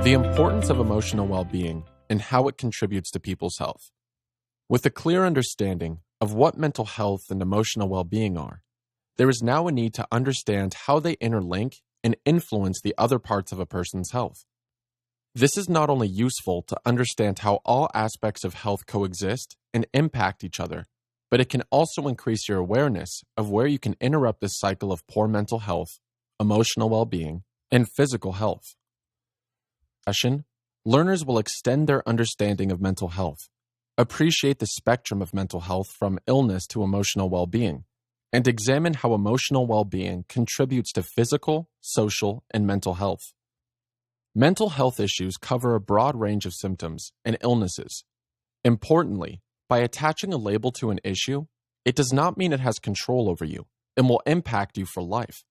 The importance of emotional well-being and how it contributes to people's health. With a clear understanding of what mental health and emotional well-being are, there is now a need to understand how they interlink and influence the other parts of a person's health. This is not only useful to understand how all aspects of health coexist and impact each other, but it can also increase your awareness of where you can interrupt this cycle of poor mental health, emotional well-being, and physical health. Learners will extend their understanding of mental health, appreciate the spectrum of mental health from illness to emotional well-being, and examine how emotional well-being contributes to physical, social, and mental health. Mental health issues cover a broad range of symptoms and illnesses. Importantly, by attaching a label to an issue, it does not mean it has control over you and will impact you for life.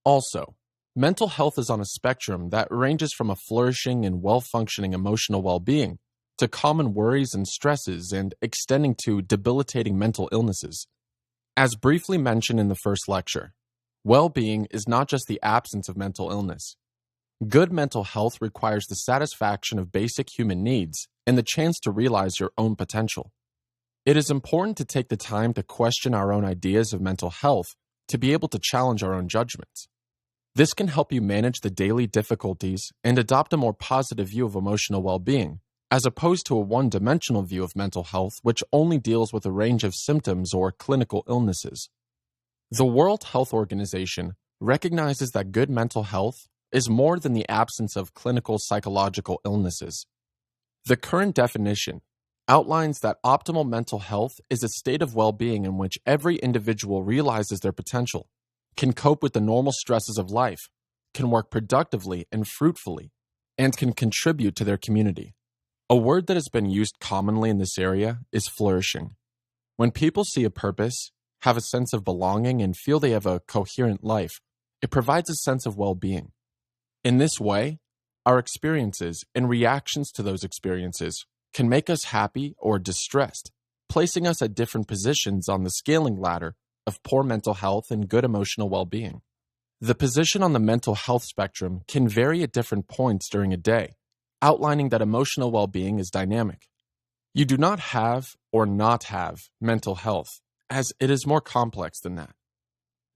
Also, mental health is on a spectrum that ranges from a flourishing and well-functioning emotional well-being to common worries and stresses and extending to debilitating mental illnesses. As briefly mentioned in the first lecture, well-being is not just the absence of mental illness. Good mental health requires the satisfaction of basic human needs and the chance to realize your own potential. It is important to take the time to question our own ideas of mental health to be able to challenge our own judgments. This can help you manage the daily difficulties and adopt a more positive view of emotional well-being, as opposed to a one-dimensional view of mental health which only deals with a range of symptoms or clinical illnesses. The World Health Organization recognizes that good mental health is more than the absence of clinical psychological illnesses. The current definition outlines that optimal mental health is a state of well-being in which every individual realizes their potential, can cope with the normal stresses of life, can work productively and fruitfully, and can contribute to their community. A word that has been used commonly in this area is flourishing. When people see a purpose, have a sense of belonging, and feel they have a coherent life, it provides a sense of well-being. In this way, our experiences and reactions to those experiences can make us happy or distressed, placing us at different positions on the scaling ladder of poor mental health and good emotional well-being. The position on the mental health spectrum can vary at different points during a day, outlining that emotional well-being is dynamic. You do not have or not have mental health, as it is more complex than that.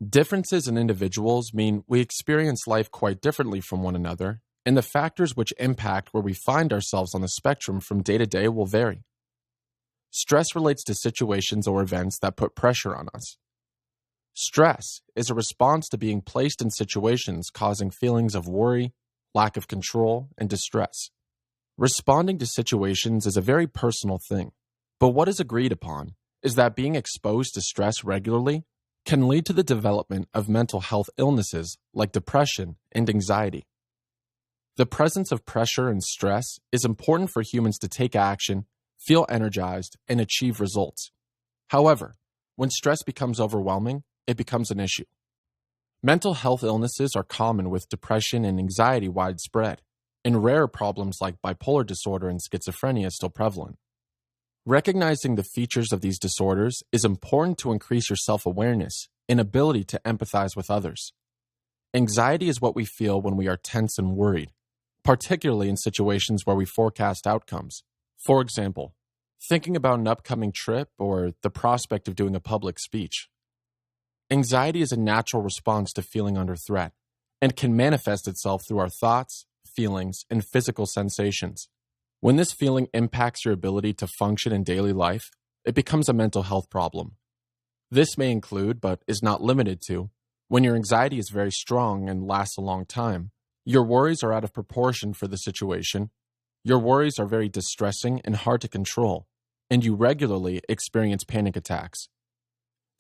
Differences in individuals mean we experience life quite differently from one another, and the factors which impact where we find ourselves on the spectrum from day to day will vary. Stress relates to situations or events that put pressure on us. Stress is a response to being placed in situations causing feelings of worry, lack of control, and distress. Responding to situations is a very personal thing, but what is agreed upon is that being exposed to stress regularly can lead to the development of mental health illnesses like depression and anxiety. The presence of pressure and stress is important for humans to take action, feel energized, and achieve results. However, when stress becomes overwhelming, it becomes an issue. Mental health illnesses are common with depression and anxiety widespread, and rare problems like bipolar disorder and schizophrenia still prevalent. Recognizing the features of these disorders is important to increase your self-awareness and ability to empathize with others. Anxiety is what we feel when we are tense and worried, particularly in situations where we forecast outcomes. For example, thinking about an upcoming trip or the prospect of doing a public speech. Anxiety is a natural response to feeling under threat and can manifest itself through our thoughts, feelings, and physical sensations. When this feeling impacts your ability to function in daily life, it becomes a mental health problem. This may include, but is not limited to, when your anxiety is very strong and lasts a long time, your worries are out of proportion for the situation, your worries are very distressing and hard to control, and you regularly experience panic attacks.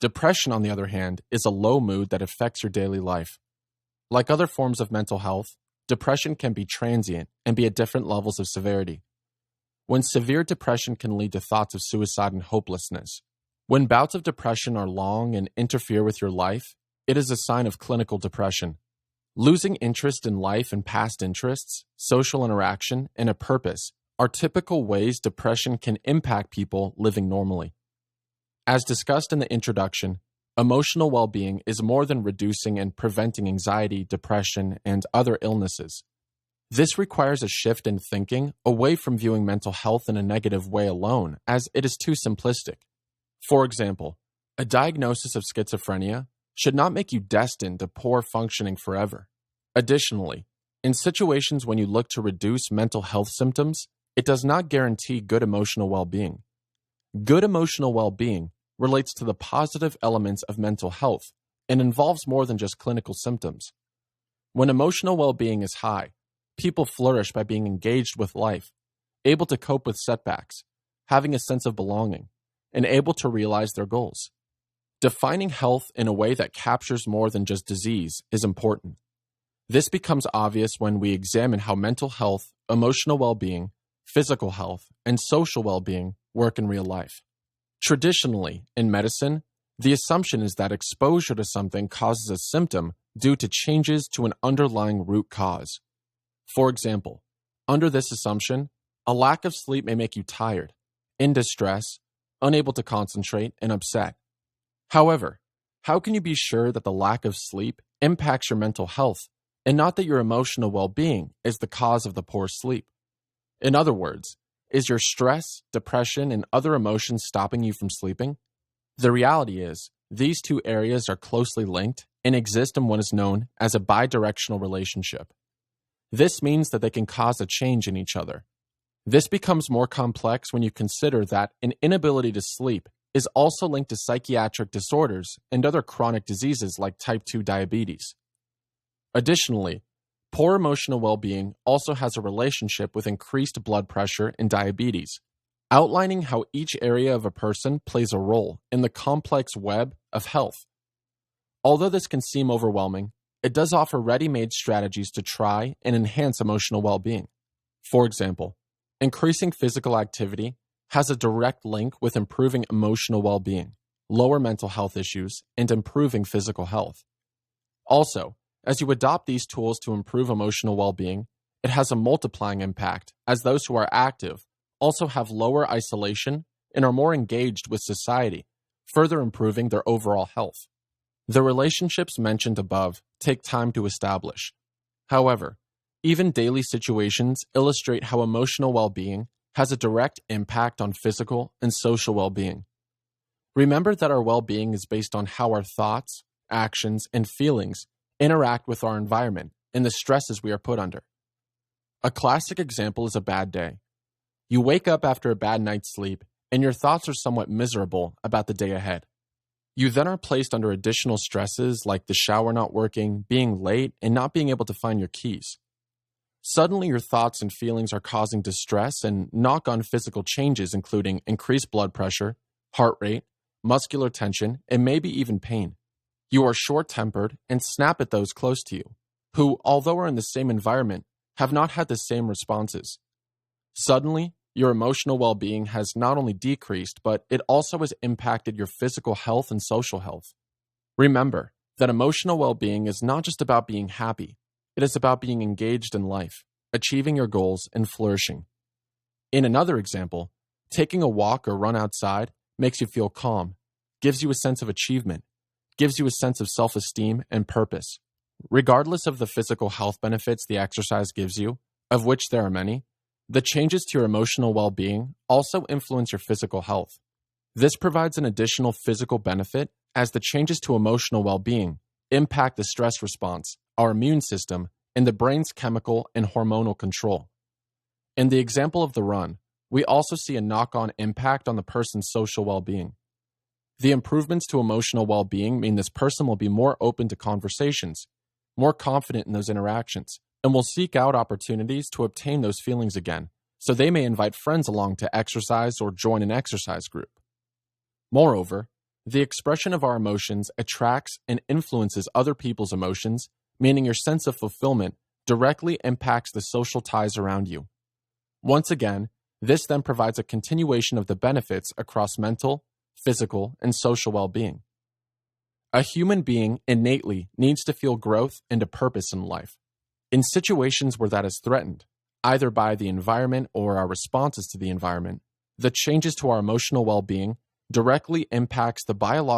Depression, on the other hand, is a low mood that affects your daily life. Like other forms of mental health, depression can be transient and be at different levels of severity. When severe depression can lead to thoughts of suicide and hopelessness. When bouts of depression are long and interfere with your life, it is a sign of clinical depression. Losing interest in life and past interests, social interaction, and a purpose are typical ways depression can impact people living normally. As discussed in the introduction, emotional well-being is more than reducing and preventing anxiety, depression, and other illnesses. This requires a shift in thinking away from viewing mental health in a negative way alone, as it is too simplistic. For example, a diagnosis of schizophrenia should not make you destined to poor functioning forever. Additionally, in situations when you look to reduce mental health symptoms, it does not guarantee good emotional well-being. Good emotional well-being relates to the positive elements of mental health and involves more than just clinical symptoms. When emotional well-being is high, people flourish by being engaged with life, able to cope with setbacks, having a sense of belonging, and able to realize their goals. Defining health in a way that captures more than just disease is important. This becomes obvious when we examine how mental health, emotional well-being, physical health, and social well-being work in real life. Traditionally, in medicine, the assumption is that exposure to something causes a symptom due to changes to an underlying root cause. For example, under this assumption, a lack of sleep may make you tired, in distress, unable to concentrate, and upset. However, how can you be sure that the lack of sleep impacts your mental health and not that your emotional well-being is the cause of the poor sleep? In other words, is your stress, depression, and other emotions stopping you from sleeping? The reality is, these two areas are closely linked and exist in what is known as a bidirectional relationship. This means that they can cause a change in each other. This becomes more complex when you consider that an inability to sleep is also linked to psychiatric disorders and other chronic diseases like type 2 diabetes. Additionally, poor emotional well-being also has a relationship with increased blood pressure and diabetes, outlining how each area of a person plays a role in the complex web of health. Although this can seem overwhelming, it does offer ready-made strategies to try and enhance emotional well-being. For example, increasing physical activity has a direct link with improving emotional well-being, lower mental health issues, and improving physical health. Also, as you adopt these tools to improve emotional well-being, it has a multiplying impact, as those who are active also have lower isolation and are more engaged with society, further improving their overall health. The relationships mentioned above take time to establish. However, even daily situations illustrate how emotional well-being has a direct impact on physical and social well-being. Remember that our well-being is based on how our thoughts, actions, and feelings interact with our environment and the stresses we are put under. A classic example is a bad day. You wake up after a bad night's sleep, and your thoughts are somewhat miserable about the day ahead. You then are placed under additional stresses like the shower not working, being late, and not being able to find your keys. Suddenly, your thoughts and feelings are causing distress and knock-on physical changes, including increased blood pressure, heart rate, muscular tension, and maybe even pain. You are short-tempered and snap at those close to you, who, although are in the same environment, have not had the same responses. Suddenly, your emotional well-being has not only decreased, but it also has impacted your physical health and social health. Remember that emotional well-being is not just about being happy. It is about being engaged in life, achieving your goals, and flourishing. In another example, taking a walk or run outside makes you feel calm, gives you a sense of achievement, gives you a sense of self-esteem and purpose. Regardless of the physical health benefits the exercise gives you, of which there are many, the changes to your emotional well-being also influence your physical health. This provides an additional physical benefit as the changes to emotional well-being impact the stress response, our immune system, and the brain's chemical and hormonal control. In the example of the run, we also see a knock-on impact on the person's social well-being. The improvements to emotional well-being mean this person will be more open to conversations, more confident in those interactions, and will seek out opportunities to obtain those feelings again, so they may invite friends along to exercise or join an exercise group. Moreover, the expression of our emotions attracts and influences other people's emotions, meaning your sense of fulfillment directly impacts the social ties around you. Once again, this then provides a continuation of the benefits across mental, physical, and social well-being. A human being innately needs to feel growth and a purpose in life. In situations where that is threatened, either by the environment or our responses to the environment, the changes to our emotional well-being directly impacts the biological